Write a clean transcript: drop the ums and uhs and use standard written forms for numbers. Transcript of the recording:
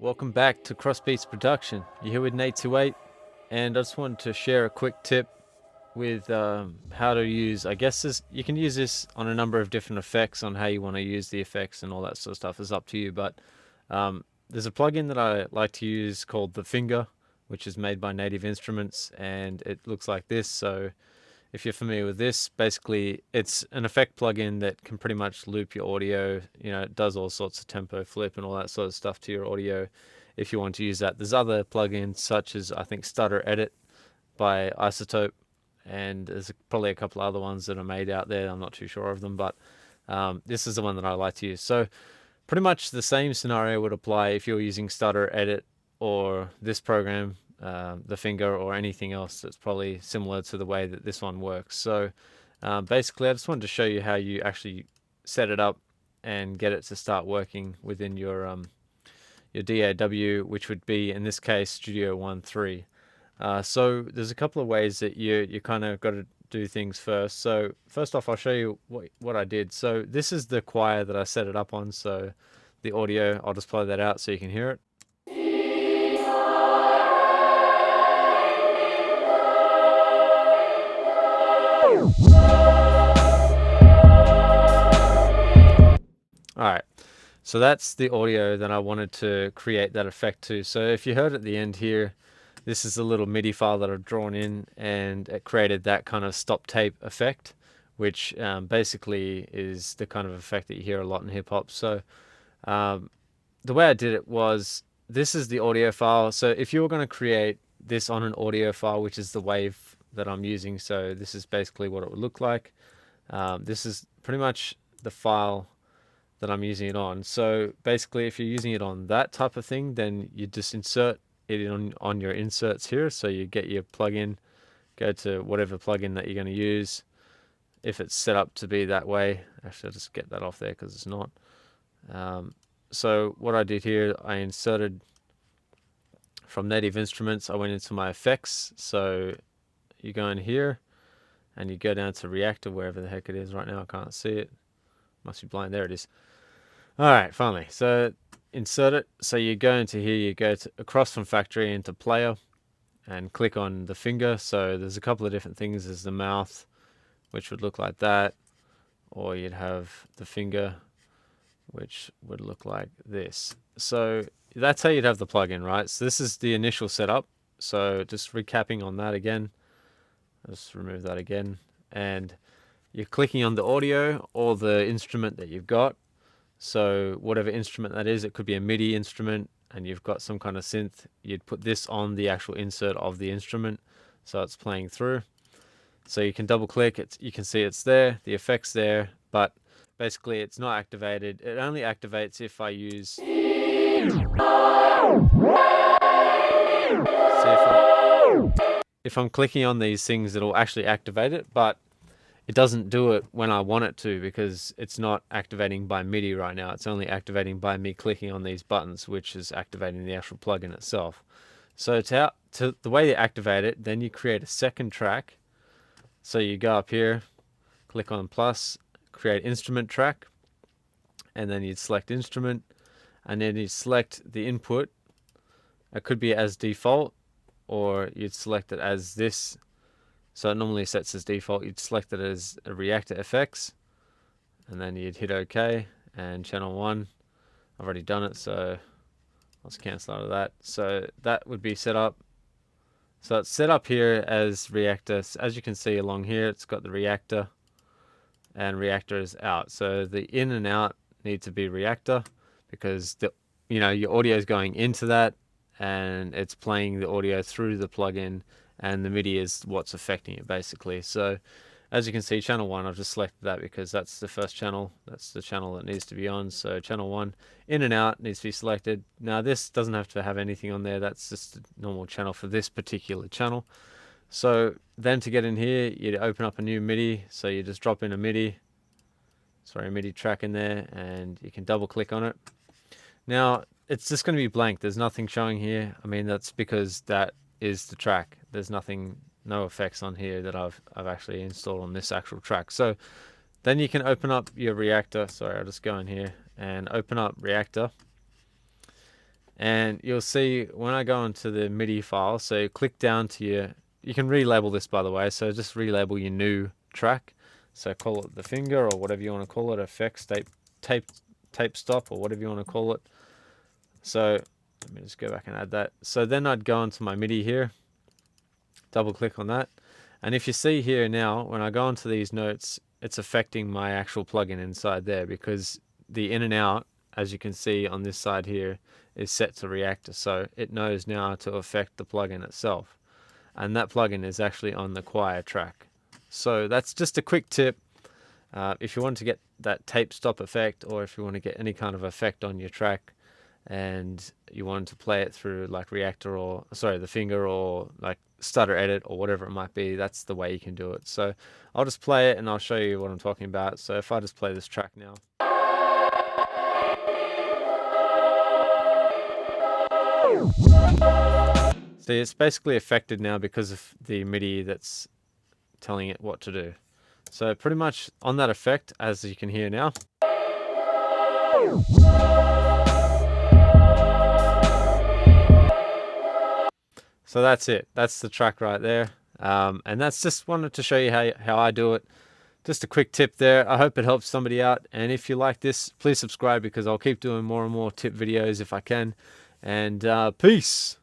Welcome back to Crossbeats Production. You're here with Nate28, and I just wanted to share a quick tip with how to use, I guess you can use this on a number of different effects. On how you want to use the effects and all that sort of stuff is up to you, but there's a plugin that I like to use called The Finger, which is made by Native Instruments, and it looks like this. So if you're familiar with this, basically it's an effect plugin that can pretty much loop your audio. It does all sorts of tempo flip and all that sort of stuff to your audio if you want to use that. There's other plugins such as, I think, Stutter Edit by Izotope, and there's probably a couple other ones that are made out there. I'm not too sure of them, but this is the one that I like to use. So pretty much the same scenario would apply if you're using Stutter Edit or this program, The Finger, or anything else that's probably similar to the way that this one works. So basically I just wanted to show you how you actually set it up and get it to start working within your DAW, which would be in this case Studio One 3. So there's a couple of ways that you kind of got to do things first. So first off, I'll show you what I did. So this is the choir that I set it up on. So the audio, I'll just play that out so you can hear it. Alright, so that's the audio that I wanted to create that effect to. So if you heard at the end here, this is a little MIDI file that I've drawn in, and it created that kind of stop tape effect, which basically is the kind of effect that you hear a lot in hip hop. So the way I did it was, this is the audio file. So if you were going to create this on an audio file, which is the wave that I'm using, so this is basically what it would look like. This is pretty much the file that I'm using it on. So basically if you're using it on that type of thing, then you just insert it on your inserts here. So you get your plugin, go to whatever plugin that you're going to use, if it's set up to be that way. Actually, I'll just get that off there because it's not. So what I did here, I inserted from Native Instruments, I went into my effects. So you go in here and you go down to Reactor, wherever the heck it is right now. I can't see it. Must be blind. There it is. All right, finally. So insert it. So you go into here, you go to across from factory into player and click on the finger. So there's a couple of different things. There's the mouth, which would look like that, or you'd have the finger, which would look like this. So that's how you'd have the plugin, right? So this is the initial setup. So just recapping on that again, just remove that again, and you're clicking on the audio or the instrument that you've got. So whatever instrument that is, it could be a MIDI instrument and you've got some kind of synth, you'd put this on the actual insert of the instrument so it's playing through. So you can double click it, you can see it's there, the effect's there, but basically it's not activated. It only activates if I use, see if I'm clicking on these things, it'll actually activate it, but it doesn't do it when I want it to, because it's not activating by MIDI right now. It's only activating by me clicking on these buttons, which is activating the actual plugin itself. So to the way you activate it, then you create a second track. So you go up here, click on plus, create instrument track, and then you'd select instrument, and then you'd select the input. It could be as default, or you'd select it as this. So it normally sets as default. You'd select it as a Reactor FX, and then you'd hit OK, and channel 1, I've already done it, so let's cancel out of that. So that would be set up. So it's set up here as Reactor. As you can see along here, it's got the Reactor, and Reactor is out. So the in and out need to be Reactor, because your audio is going into that, and it's playing the audio through the plugin, and the MIDI is what's affecting it basically. So as you can see, channel 1, I've just selected that because that's the first channel. That's the channel that needs to be on. So channel 1, in and out, needs to be selected. Now this doesn't have to have anything on there. That's just a normal channel for this particular channel. So then to get in here, you open up a new MIDI. So you just drop in a MIDI track in there, and you can double click on it. Now it's just going to be blank. There's nothing showing here. I mean, that's because that is the track. There's no effects on here that I've actually installed on this actual track. So then you can open up your Reactor. Sorry, I'll just go in here and open up Reactor, And you'll see when I go into the MIDI file, so click down to you can relabel this by the way, so just relabel your new track. So call it the finger or whatever you want to call it, effects, tape stop or whatever you want to call it. So let me just go back and add that. So then I'd go into my MIDI here, double click on that. And if you see here now, when I go into these notes, it's affecting my actual plugin inside there because the in and out, as you can see on this side here, is set to reactor. So it knows now to affect the plugin itself. And that plugin is actually on the choir track. So that's just a quick tip. If you want to get that tape stop effect, or if you want to get any kind of effect on your track, and you want to play it through like reactor or sorry the finger or like stutter edit or whatever it might be, that's the way you can do it. So I'll just play it and I'll show you what I'm talking about. So if I just play this track now, see it's basically affected now because of the MIDI that's telling it what to do. So pretty much on that effect, as you can hear now. So that's it. That's the track right there. And that's just wanted to show you how I do it. Just a quick tip there. I hope it helps somebody out. And if you like this, please subscribe because I'll keep doing more and more tip videos if I can. And peace.